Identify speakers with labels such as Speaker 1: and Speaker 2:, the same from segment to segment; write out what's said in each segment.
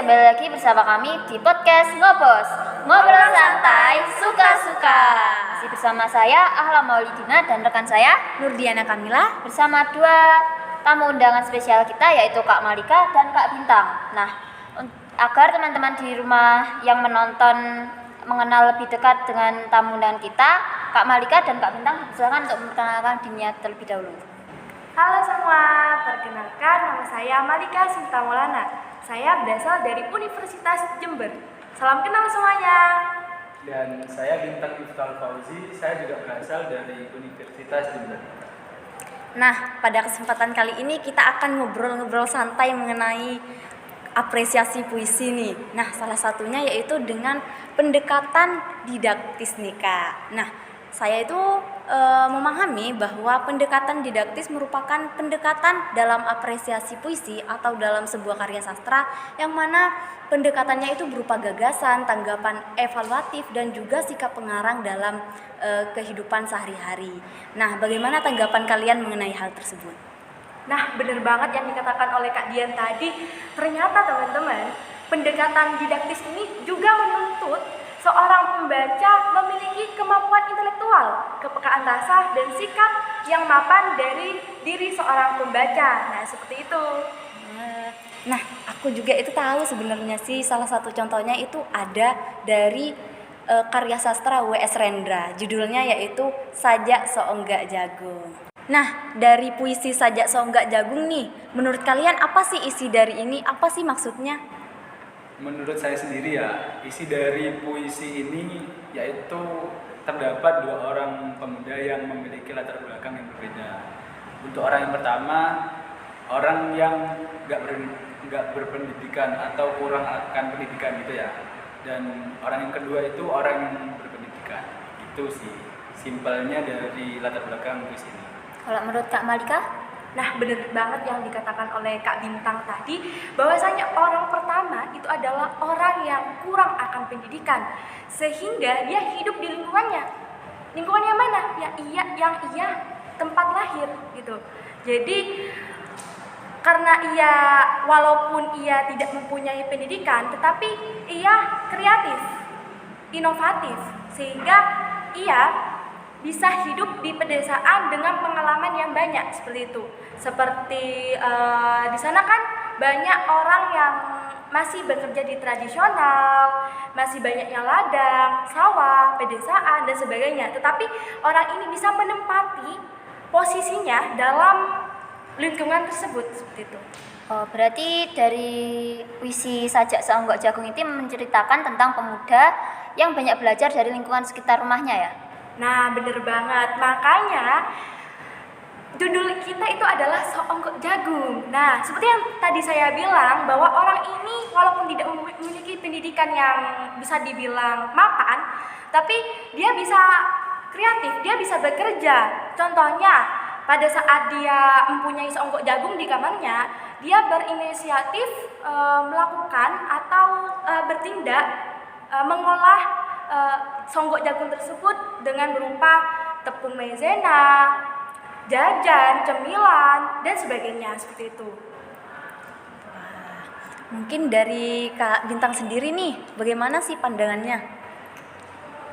Speaker 1: kembali lagi bersama kami di podcast Ngobos, ngobrol santai, suka-suka. Masih bersama saya Ahla Maulidina dan rekan saya
Speaker 2: Nurdiana Kamila
Speaker 1: bersama dua tamu undangan spesial kita yaitu Kak Malika dan Kak Bintang. Nah, agar teman-teman di rumah yang menonton mengenal lebih dekat dengan tamu undangan kita, Kak Malika dan Kak Bintang silakan untuk memperkenalkan dirinya terlebih dahulu.
Speaker 2: Halo semua, perkenalkan nama saya Malika Sinta Maulana. Saya berasal dari Universitas Jember. Salam kenal semuanya.
Speaker 3: Dan saya Bintang Iftal Fauzi, saya juga berasal dari Universitas Jember.
Speaker 2: Nah, pada kesempatan kali ini kita akan ngobrol-ngobrol santai mengenai apresiasi puisi nih. Nah, salah satunya yaitu dengan pendekatan didaktis nih Kak. Nah, saya itu memahami bahwa pendekatan didaktis merupakan pendekatan dalam apresiasi puisi atau dalam sebuah karya sastra yang mana pendekatannya itu berupa gagasan, tanggapan evaluatif dan juga sikap pengarang dalam kehidupan sehari-hari. Nah, bagaimana tanggapan kalian mengenai hal tersebut?
Speaker 4: Nah, benar banget yang dikatakan oleh Kak Dian tadi. Ternyata teman-teman, pendekatan didaktis ini juga menuntut seorang pembaca memiliki kemampuan intelektual, kepekaan rasa, dan sikap yang mapan dari diri seorang pembaca. Nah, seperti itu.
Speaker 2: Nah, aku juga itu tahu sebenarnya sih, salah satu contohnya itu ada dari karya sastra W.S. Rendra. Judulnya yaitu Sajak Soonggak Jagung. Nah, dari puisi Sajak Soonggak Jagung nih, menurut kalian apa sih isi dari ini? Apa sih maksudnya?
Speaker 3: Menurut saya sendiri ya, isi dari puisi ini yaitu terdapat dua orang pemuda yang memiliki latar belakang yang berbeda. Untuk orang yang pertama, orang yang nggak berpendidikan atau kurang akan pendidikan gitu ya. Dan orang yang kedua itu orang yang berpendidikan. Itu sih simpelnya dari latar belakang puisi ini.
Speaker 1: Kalau menurut Kak Malika?
Speaker 4: Nah, benar banget yang dikatakan oleh Kak Bintang tadi, bahwasanya orang pertama itu adalah orang yang kurang akan pendidikan, sehingga dia hidup di lingkungannya. Lingkungannya mana? Yang ia tempat lahir gitu. Jadi karena ia walaupun ia tidak mempunyai pendidikan, tetapi ia kreatif, inovatif, sehingga ia bisa hidup di pedesaan dengan pengalaman yang banyak seperti itu. Seperti di sana kan banyak orang yang masih bekerja di tradisional, masih banyak yang ladang, sawah, pedesaan dan sebagainya. Tetapi orang ini bisa menempati posisinya dalam lingkungan tersebut seperti itu.
Speaker 1: Oh, berarti dari puisi Sajak Soonggak Jagung itu menceritakan tentang pemuda yang banyak belajar dari lingkungan sekitar rumahnya ya?
Speaker 4: Nah, bener banget. Makanya judul kita itu adalah Soonggak Jagung. Nah, seperti yang tadi saya bilang, bahwa orang ini walaupun tidak memiliki pendidikan yang bisa dibilang mapan, tapi dia bisa kreatif, dia bisa bekerja. Contohnya, pada saat dia mempunyai seonggok jagung di kamarnya, dia berinisiatif melakukan atau bertindak mengolah seonggok jagung tersebut dengan berupa tepung maizena, jajan, cemilan, dan sebagainya seperti itu.
Speaker 2: Wah, mungkin dari Kak Bintang sendiri nih, bagaimana sih pandangannya?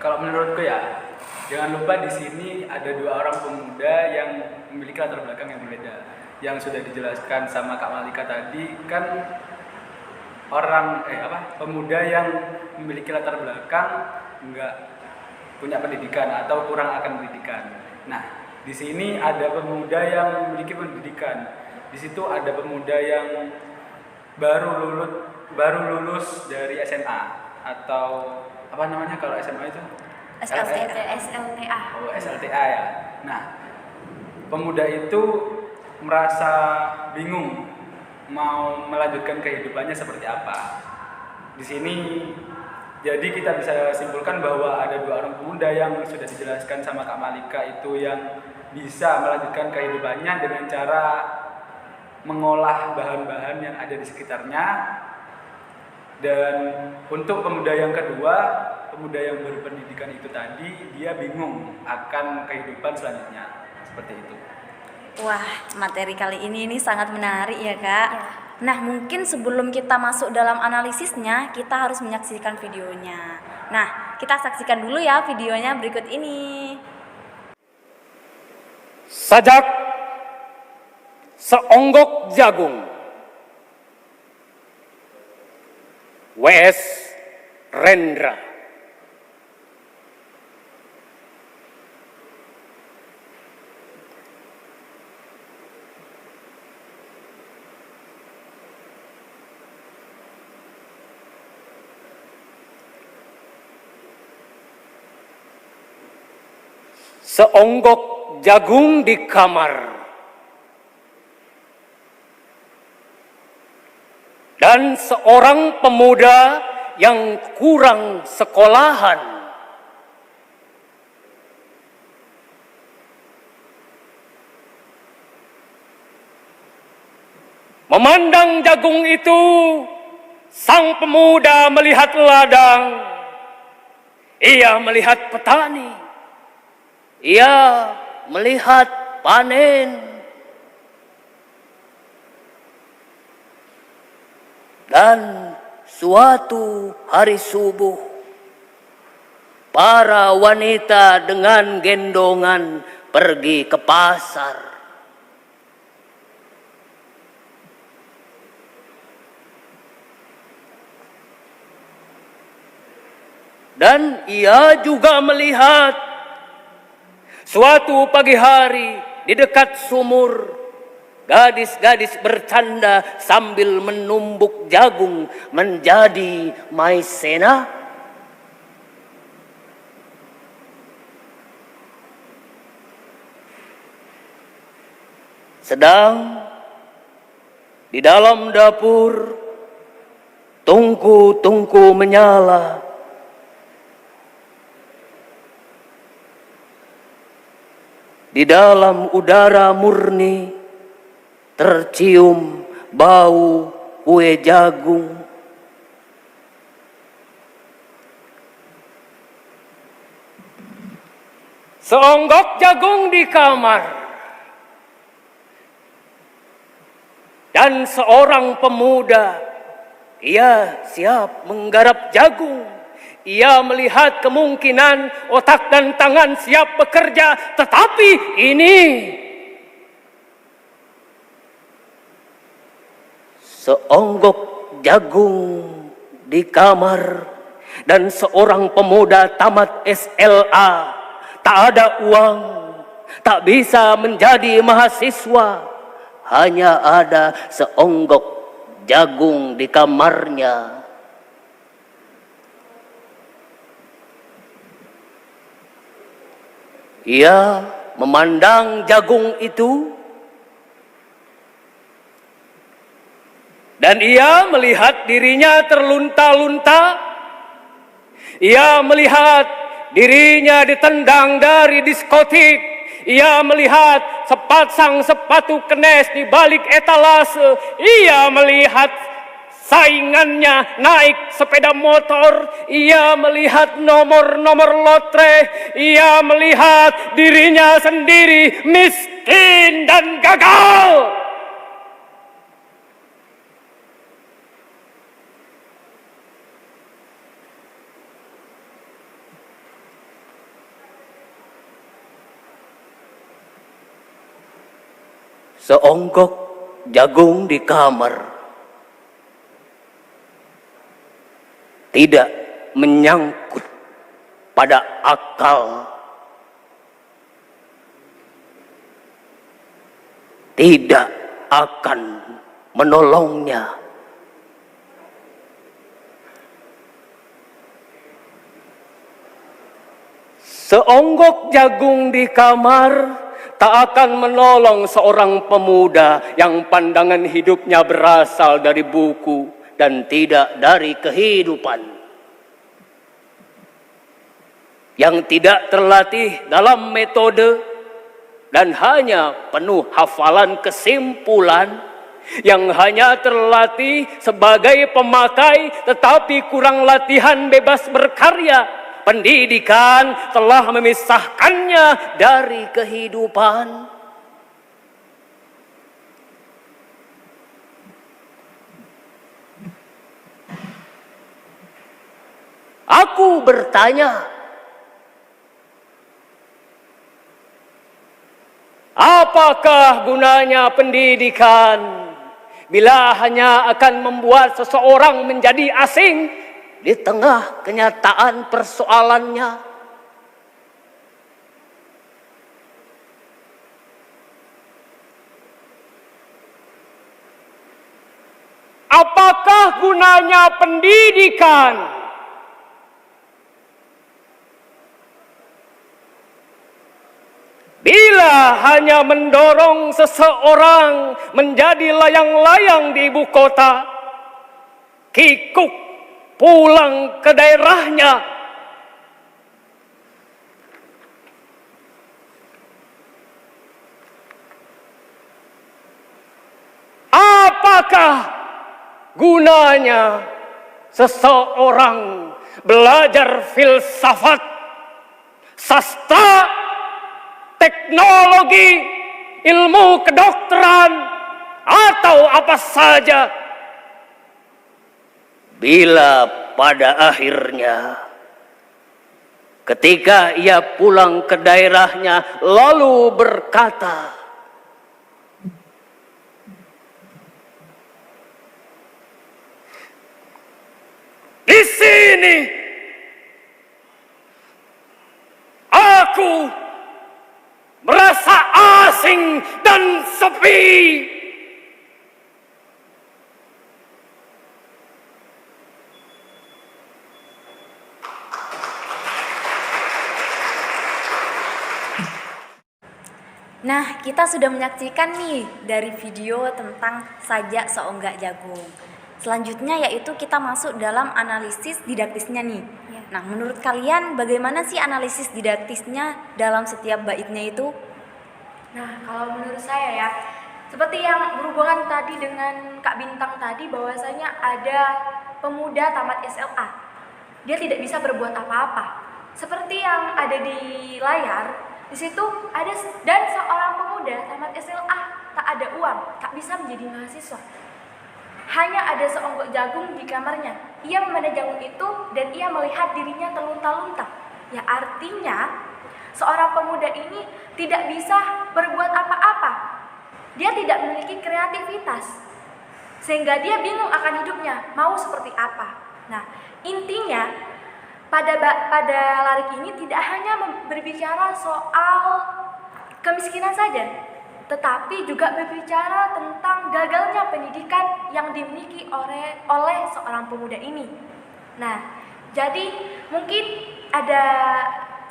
Speaker 3: Kalau menurutku ya, jangan lupa di sini ada dua orang pemuda yang memiliki latar belakang yang berbeda. Yang sudah dijelaskan sama Kak Malika tadi kan pemuda yang memiliki latar belakang nggak punya pendidikan atau kurang akan pendidikan. Nah, di sini ada pemuda yang memiliki pendidikan. Di situ ada pemuda yang baru lulus dari SMA atau apa namanya kalau SMA itu?
Speaker 4: SLTA.
Speaker 3: Oh, SLTA ya. Nah, pemuda itu merasa bingung mau melanjutkan kehidupannya seperti apa. Di sini jadi kita bisa simpulkan bahwa ada dua orang pemuda yang sudah dijelaskan sama Kak Malika itu yang bisa melanjutkan kehidupannya dengan cara mengolah bahan-bahan yang ada di sekitarnya. Dan untuk pemuda yang kedua, pemuda yang berpendidikan itu tadi, dia bingung akan kehidupan selanjutnya. Seperti itu.
Speaker 2: Wah, materi kali ini sangat menarik ya Kak.
Speaker 1: Ya.
Speaker 2: Nah, mungkin sebelum kita masuk dalam analisisnya, kita harus menyaksikan videonya. Nah, kita saksikan dulu ya videonya berikut ini.
Speaker 5: Sajak seonggok jagung. W.S. Rendra. Seonggok jagung di kamar. Dan seorang pemuda yang kurang sekolahan memandang jagung itu, sang pemuda melihat ladang, ia melihat petani, ia melihat panen. Dan suatu hari subuh, para wanita dengan gendongan pergi ke pasar. Dan ia juga melihat suatu pagi hari di dekat sumur, gadis-gadis bercanda sambil menumbuk jagung menjadi maizena. Sedang di dalam dapur, tungku-tungku menyala. Di dalam udara murni tercium bau kue jagung. Seonggok jagung di kamar. Dan seorang pemuda, ia siap menggarap jagung. Ia melihat kemungkinan otak dan tangan siap bekerja, tetapi ini seonggok jagung di kamar. Dan seorang pemuda tamat SLA, tak ada uang, tak bisa menjadi mahasiswa, hanya ada seonggok jagung di kamarnya. Ia memandang jagung itu, dan ia melihat dirinya terlunta-lunta. Ia melihat dirinya ditendang dari diskotik. Ia melihat sepasang sepatu kenes di balik etalase. Ia melihat saingannya naik sepeda motor. Ia melihat nomor-nomor lotre. Ia melihat dirinya sendiri miskin dan gagal. Seonggok jagung di kamar tidak menyangkut pada akal, tidak akan menolongnya. Seonggok jagung di kamar tak akan menolong seorang pemuda yang pandangan hidupnya berasal dari buku dan tidak dari kehidupan. Yang tidak terlatih dalam metode dan hanya penuh hafalan kesimpulan. Yang hanya terlatih sebagai pemakai tetapi kurang latihan bebas berkarya. Pendidikan telah memisahkannya dari kehidupan. Aku bertanya, apakah gunanya pendidikan bila hanya akan membuat seseorang menjadi asing di tengah kenyataan persoalannya? Apakah gunanya pendidikan bila hanya mendorong seseorang menjadi layang-layang di ibu kota, kikuk pulang ke daerahnya? Apakah gunanya seseorang belajar filsafat, sastra, teknologi, ilmu kedokteran, atau apa saja bila pada akhirnya ketika ia pulang ke daerahnya lalu berkata, di sini aku merasa asing dan sepi.
Speaker 2: Nah, kita sudah menyaksikan nih dari video tentang sajak seonggak jagung. Selanjutnya yaitu kita masuk dalam analisis didaktisnya nih. Nah, menurut kalian bagaimana sih analisis didaktisnya dalam setiap baitnya itu?
Speaker 4: Nah, kalau menurut saya ya, seperti yang berhubungan tadi dengan Kak Bintang tadi, bahwasanya ada pemuda tamat SLA. Dia tidak bisa berbuat apa-apa. Seperti yang ada di layar, di situ ada dan seorang pemuda tamat SLA tak ada uang, tak bisa menjadi mahasiswa. Hanya ada seonggok jagung di kamarnya. Ia memandang jagung itu dan ia melihat dirinya terlunta-lunta. Ya artinya seorang pemuda ini tidak bisa berbuat apa-apa. Dia tidak memiliki kreativitas. Sehingga dia bingung akan hidupnya, mau seperti apa. Nah, intinya pada larik ini tidak hanya berbicara soal kemiskinan saja, tetapi juga berbicara tentang gagalnya pendidikan yang dimiliki oleh seorang pemuda ini. Nah, jadi mungkin ada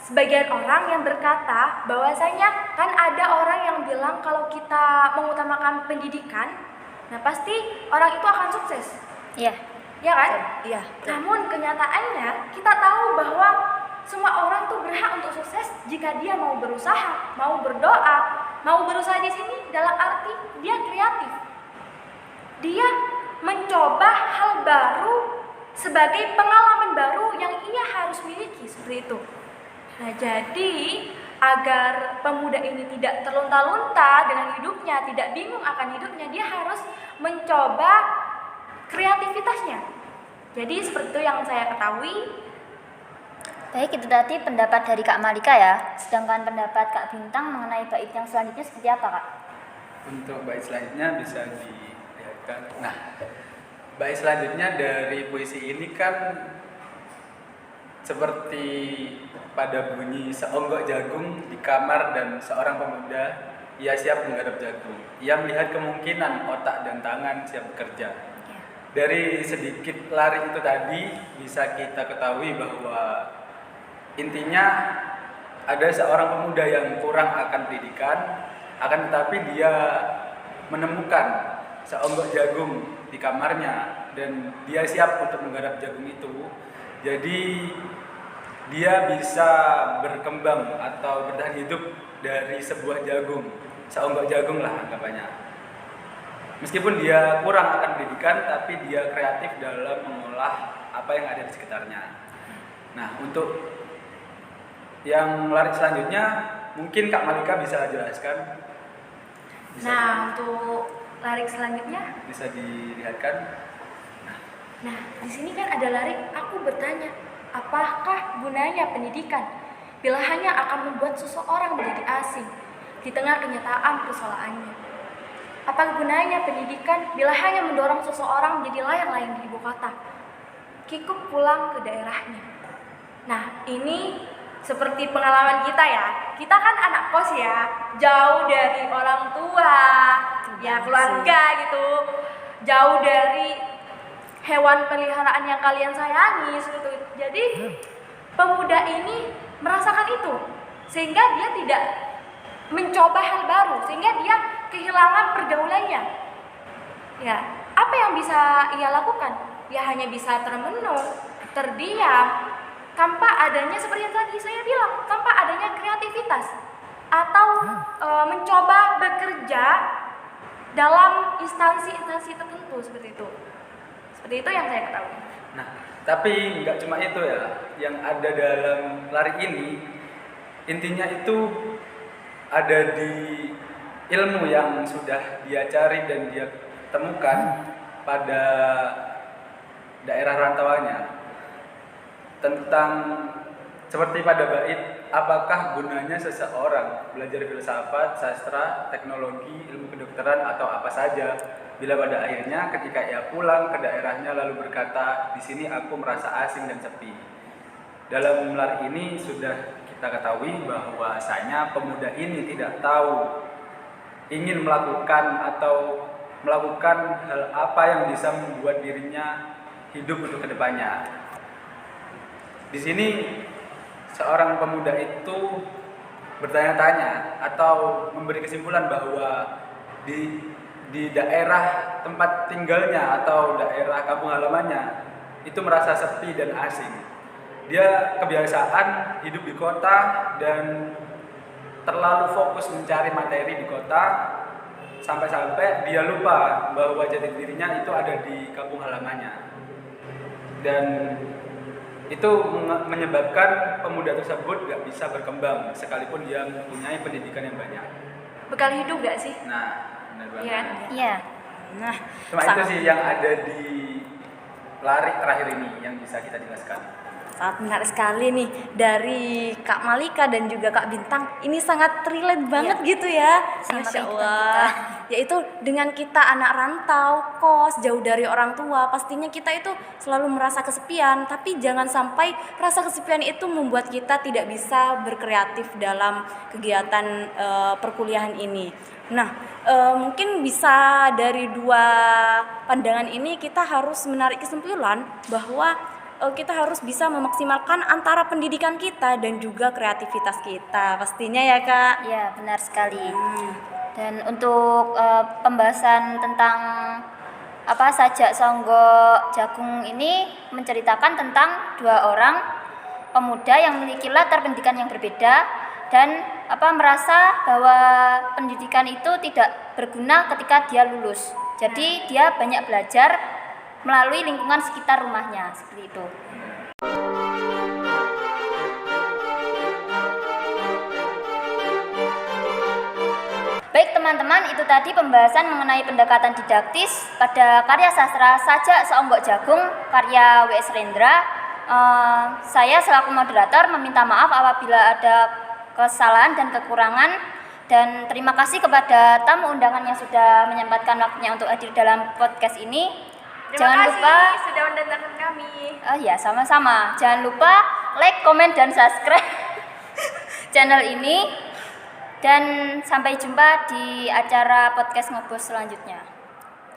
Speaker 4: sebagian orang yang berkata bahwasanya kan ada orang yang bilang kalau kita mengutamakan pendidikan, nah pasti orang itu akan sukses.
Speaker 1: Iya.
Speaker 4: Ya kan?
Speaker 2: Iya.
Speaker 4: Namun kenyataannya kita tahu bahwa semua orang tuh berhak untuk sukses jika dia mau berusaha, mau berdoa. Mau berusaha di sini dalam arti dia kreatif. Dia mencoba hal baru sebagai pengalaman baru yang ia harus miliki, seperti itu. Nah, jadi agar pemuda ini tidak terlunta-lunta dengan hidupnya, tidak bingung akan hidupnya, dia harus mencoba kreativitasnya. Jadi seperti itu yang saya ketahui.
Speaker 1: Baik, itu tadi pendapat dari Kak Malika ya. Sedangkan pendapat Kak Bintang mengenai bait yang selanjutnya seperti apa, Kak?
Speaker 3: Untuk bait selanjutnya bisa dilihatkan. Nah, bait selanjutnya dari puisi ini kan seperti pada bunyi seonggok jagung di kamar dan seorang pemuda ia siap menggarap jagung. Ia melihat kemungkinan otak dan tangan siap bekerja. Dari sedikit larik itu tadi bisa kita ketahui bahwa intinya ada seorang pemuda yang kurang akan pendidikan, akan tetapi dia menemukan seonggok jagung di kamarnya dan dia siap untuk menggarap jagung itu. Jadi dia bisa berkembang atau bertahan hidup dari sebuah jagung, seonggok jagung lah anggapannya. Meskipun dia kurang akan pendidikan, tapi dia kreatif dalam mengolah apa yang ada di sekitarnya. Nah, untuk yang larik selanjutnya mungkin Kak Malika bisa jelaskan.
Speaker 4: Untuk larik selanjutnya
Speaker 3: bisa dilihatkan.
Speaker 4: Nah, di sini kan ada larik aku bertanya, Apakah gunanya pendidikan bila hanya akan membuat seseorang menjadi asing di tengah kenyataan persoalannya? Apa gunanya pendidikan bila hanya mendorong seseorang menjadi layang-layang di ibu kota, kikuk pulang ke daerahnya? Nah, ini seperti pengalaman kita ya. Kita kan anak kos ya, jauh dari orang tua, ya keluarga gitu, jauh dari hewan peliharaan yang kalian sayangi gitu. Jadi pemuda ini merasakan itu, sehingga dia tidak mencoba hal baru, sehingga dia kehilangan pergaulannya. Ya, apa yang bisa ia lakukan? Ya hanya bisa termenung, terdiam, tanpa adanya seperti yang tadi saya bilang, tanpa adanya kreativitas atau mencoba bekerja dalam instansi-instansi tertentu seperti itu. Seperti itu yang saya ketahui.
Speaker 3: Nah, tapi nggak cuma itu ya, yang ada dalam lari ini, intinya itu ada di ilmu yang sudah dia cari dan dia temukan pada daerah rantauannya. Tentang seperti pada bait, apakah gunanya seseorang belajar filsafat, sastra, teknologi, ilmu kedokteran atau apa saja bila pada akhirnya ketika ia pulang ke daerahnya lalu berkata, di sini aku merasa asing dan sepi. Dalam lari ini sudah kita ketahui bahwasanya pemuda ini tidak tahu ingin melakukan atau melakukan hal apa yang bisa membuat dirinya hidup untuk kedepannya. Di sini seorang pemuda itu bertanya-tanya atau memberi kesimpulan bahwa di daerah tempat tinggalnya atau daerah kampung halamannya itu merasa sepi dan asing. Dia kebiasaan hidup di kota dan terlalu fokus mencari materi di kota sampai-sampai dia lupa bahwa jati dirinya itu ada di kampung halamannya. Dan itu menyebabkan pemuda tersebut gak bisa berkembang sekalipun dia mempunyai pendidikan yang banyak.
Speaker 4: Bekal hidup gak sih?
Speaker 3: Nah, benar banget.
Speaker 4: Iya.
Speaker 1: Iya.
Speaker 2: Nah,
Speaker 3: Cuma itu sih yang ada di lari terakhir ini yang bisa kita jelaskan.
Speaker 2: sangat menarik sekali nih dari Kak Malika dan juga Kak Bintang. Ini sangat relate banget gitu ya.
Speaker 1: Sama
Speaker 2: Masya
Speaker 1: kehidupan
Speaker 2: Allah. Yaitu dengan kita anak rantau, kos, jauh dari orang tua, pastinya kita itu selalu merasa kesepian. Tapi jangan sampai rasa kesepian itu membuat kita tidak bisa berkreatif dalam kegiatan perkuliahan ini. Nah, mungkin bisa dari dua pandangan ini kita harus menarik kesimpulan bahwa kita harus bisa memaksimalkan antara pendidikan kita dan juga kreativitas kita. Pastinya ya, Kak.
Speaker 1: Ya, benar sekali. Dan untuk pembahasan tentang sajak songgok jagung ini menceritakan tentang dua orang pemuda yang memiliki latar pendidikan yang berbeda dan merasa bahwa pendidikan itu tidak berguna ketika dia lulus. Jadi dia banyak belajar melalui lingkungan sekitar rumahnya, seperti itu. Baik teman-teman, itu tadi pembahasan mengenai pendekatan didaktis pada karya sastra Sajak Seonggok Jagung karya W.S. Rendra. Saya selaku moderator meminta maaf apabila ada kesalahan dan kekurangan, dan terima kasih kepada tamu undangan yang sudah menyempatkan waktunya untuk hadir dalam podcast ini.
Speaker 4: Terima
Speaker 1: Jangan
Speaker 4: kasih
Speaker 1: lupa
Speaker 4: sudah mendengarkan kami.
Speaker 1: ya sama-sama. Jangan lupa like, komen, dan subscribe channel ini. Dan sampai jumpa di acara podcast Ngobos selanjutnya.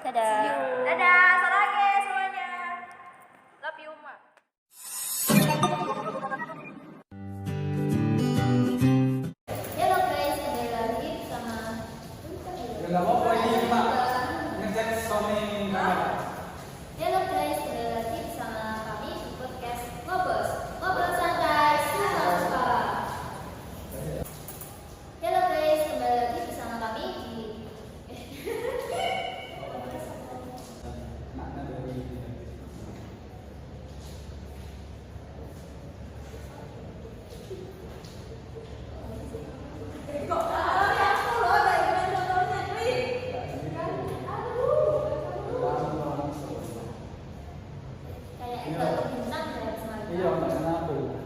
Speaker 1: Dadah.
Speaker 4: Dadah, sarage semuanya. Love you, Ma.
Speaker 1: Halo guys, kembali lagi bersama
Speaker 3: Enggak apa-apa ini, Pak. Ngecek Sony kamera.
Speaker 1: Halo guys, kembali lagi bersama kami di podcast Ngobos. Ngobrol santai, suka-suka. Halo guys, kembali lagi bersama kami di kayak itu bintang dari semalam.
Speaker 3: Iya, nggak kena aku.